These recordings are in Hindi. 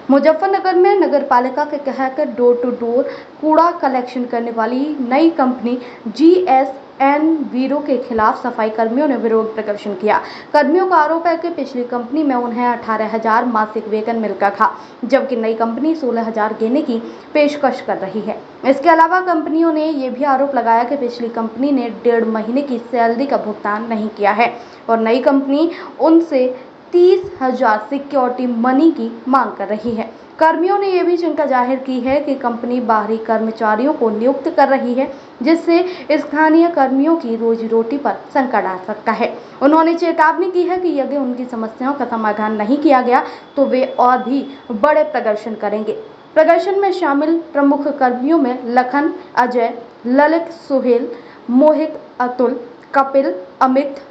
मुजफ्फरनगर में नगर पालिका के कहकर डोर टू डोर कूड़ा कलेक्शन करने वाली नई कंपनी GS&Enviro के खिलाफ सफाई कर्मियों ने विरोध प्रदर्शन किया। कर्मियों का आरोप है कि पिछली कंपनी में उन्हें 18,000 मासिक वेतन मिलता था, जबकि नई कंपनी 16,000 देने की पेशकश कर रही है। इसके अलावा कंपनियों ने यह भी आरोप लगाया कि पिछली कंपनी ने 1.5 महीने की सैलरी का भुगतान नहीं किया है और नई कंपनी उनसे 30,000 सिक्योरिटी मनी की मांग कर रही है। कर्मियों ने यह भी चिंता जाहिर की है कि कंपनी बाहरी कर्मचारियों को नियुक्त कर रही है, जिससे स्थानीय कर्मियों की रोजी रोटी पर संकट आ सकता है। उन्होंने चेतावनी की है कि यदि उनकी समस्याओं का समाधान नहीं किया गया तो वे और भी बड़े प्रदर्शन करेंगे। प्रदर्शन में शामिल प्रमुख कर्मियों में लखन, अजय, ललित, सुहेल, मोहित, अतुल, कपिल, अमित,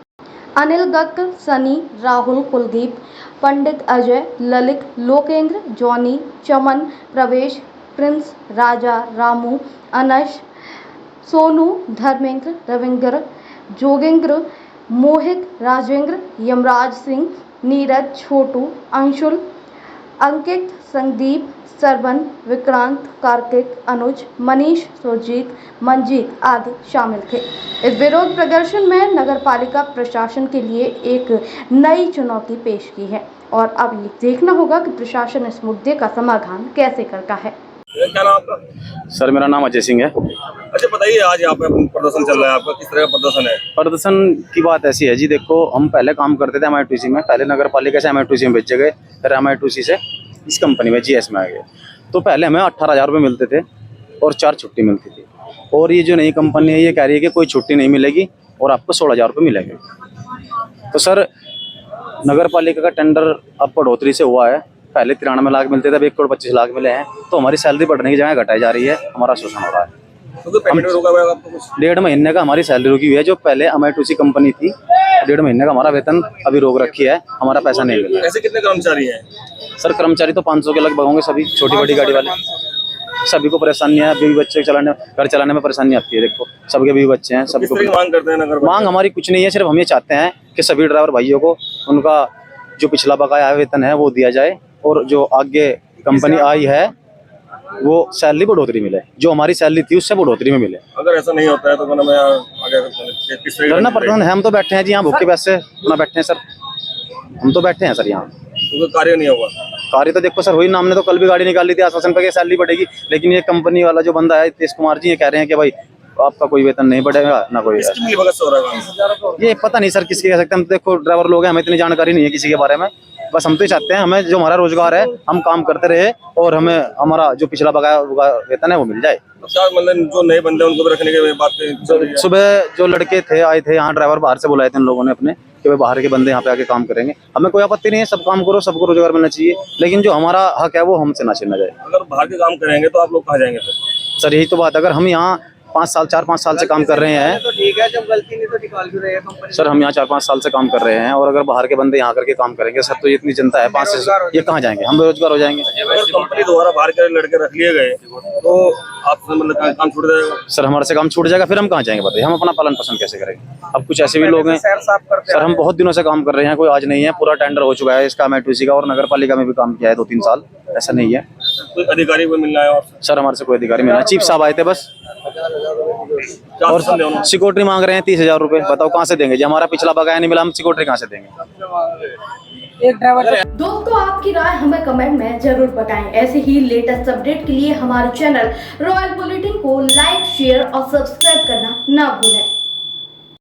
अनिल गर्ग, सनी, राहुल, कुलदीप, पंडित, अजय, ललित, लोकेंद्र, जॉनी, चमन, प्रवेश, प्रिंस, राजा, रामू, अनश, सोनू, धर्मेंद्र, रविंद्र, जोगेंद्र, मोहित, राजेंद्र, यमराज सिंह, नीरज, छोटू, अंशुल, अंकित, संदीप, सरवन, विक्रांत, कार्तिक, अनुज, मनीष, सुरजीत, मंजीत आदि शामिल थे। इस विरोध प्रदर्शन में नगर पालिका प्रशासन के लिए एक नई चुनौती पेश की है और अब ये देखना होगा कि प्रशासन इस मुद्दे का समाधान कैसे करता है। क्या नाम आपका? सर मेरा नाम अजय सिंह है। अच्छा बताइए, आज यहाँ पे प्रदर्शन चल रहा है, आपका किस तरह का प्रदर्शन है? प्रदर्शन की बात ऐसी है जी, देखो हम पहले काम करते थे MITC में, पहले नगर पालिका से MITC में भेजे गए, फिर MITC से इस कंपनी में GS में आ गए। तो पहले हमें 18,000 रुपये मिलते थे और 4 छुट्टी मिलती थी, और ये जो नई कंपनी है ये कह रही है कि कोई छुट्टी नहीं मिलेगी और आपको 16,000 रुपये मिलेंगे। तो सर नगर पालिका का टेंडर अब बढ़ोतरी से हुआ है, पहले 93 लाख मिलते थे, अब 1,25,00,000 मिले हैं, तो हमारी सैलरी बढ़ने की जगह घटाई जा रही है, हमारा शोषण हो रहा है। तो पेमेंट में रोका हुआ है आपको कुछ? 1.5 महीने का हमारी सैलरी रुकी हुई है, जो पहले MITC कंपनी थी, 1.5 महीने का हमारा वेतन अभी रोक रखी है, हमारा पैसा नहीं मिला। ऐसे कितने कर्मचारी हैं? सर कर्मचारी तो 500 के लगभग होंगे, सभी छोटी बड़ी गाड़ी वाले, सभी को परेशानी है, बीवी बच्चे चलाने, घर चलाने में परेशानी आती है। देखो सबके बीवी बच्चे हैं, सबको मांग करते हैं नगर? मांग हमारी कुछ नहीं है, सिर्फ हम ये चाहते हैं कि सभी ड्राइवर भाइयों को उनका जो पिछला बकाया वेतन है वो दिया जाए, और जो आगे कंपनी आई है वो सैलरी बढ़ोतरी मिले, जो हमारी सैलरी थी उससे बढ़ोतरी में मिले। अगर ऐसा नहीं होता है तो हमें आगे किस तरह करना पड़ता है। हम तो बैठे हैं जी यहाँ भूखे पैसे अपना बैठे हैं सर, हम तो बैठे हैं सर यहाँ। तो कार्य नहीं होगा? कार्य तो देखो सर हुई ना, हमने तो कल भी गाड़ी निकाल ली थी आश्वासन पे कि सैलरी बढ़ेगी, लेकिन ये कंपनी वाला जो बंदा है तेज कुमार जी, ये कह रहे हैं कि भाई आपका कोई वेतन नहीं बढ़ेगा ना कोई। ये पता नहीं सर किसकी कह सकते हैं, हम देखो ड्राइवर लोग हैं, हमें इतनी जानकारी नहीं है किसी के बारे में, बस हम तो चाहते हैं हमें जो हमारा रोजगार है हम काम करते रहे और हमें हमारा जो पिछला बकाया वेतन है वो मिल जाए। तो मतलब जो नए बंदे उनको भी रखने की बात सुबह जो लड़के थे आए थे यहाँ, ड्राइवर बाहर से बुलाए थे इन लोगों ने अपने कि भाई बाहर के बंदे यहाँ पे आके काम करेंगे, हमें कोई आपत्ति नहीं है, सब काम करो, सबको रोजगार मिलना चाहिए, लेकिन जो हमारा हक है वो हमसे ना छीना जाए। अगर बाहर के काम करेंगे तो आप लोग कहाँ जाएंगे फिर? सर यही तो बात, अगर हम यहाँ 4-5 साल से काम कर रहे हैं तो ठीक है, जब गलती नहीं तो निकाल क्यों रहे हैं कंपनी? सर हम यहाँ 4-5 साल से काम कर रहे हैं, और अगर बाहर के बंदे यहाँ करके काम करेंगे सर तो ये इतनी जनता है 5 से, ये कहाँ जाएंगे, हम बेरोजगार हो जाएंगे। अगर कंपनी द्वारा बाहर के लड़के रख लिए गए तो आपसे मतलब काम छूट जाएगा? सर हमारे से काम छूट जाएगा, फिर हम कहाँ जाएंगे बताइए, हम अपना पालन पोषण कैसे करेंगे? अब कुछ ऐसे भी लोग हैं सर, हम बहुत दिनों से काम कर रहे हैं, कोई आज नहीं है, पूरा टेंडर हो चुका है इसका MITC का, और नगर पालिका में भी काम किया है 2-3 साल, ऐसा नहीं है। कोई अधिकारी को मिलना है? और सर हमारे से कोई अधिकारी मिलना है, चीफ साहब आए थे बस, और सिक्योरिटी मांग रहे हैं 30,000 रुपए, बताओ कहाँ से देंगे जी, हमारा पिछला बकाया नहीं मिला, हम सिक्योरिटी कहाँ से देंगे? एक ड्राइवर। दोस्तों आपकी राय हमें कमेंट में जरूर बताएं। ऐसे ही लेटेस्ट अपडेट के लिए हमारे चैनल रॉयल बुलेटिन को लाइक, शेयर और सब्सक्राइब करना ना भूलें।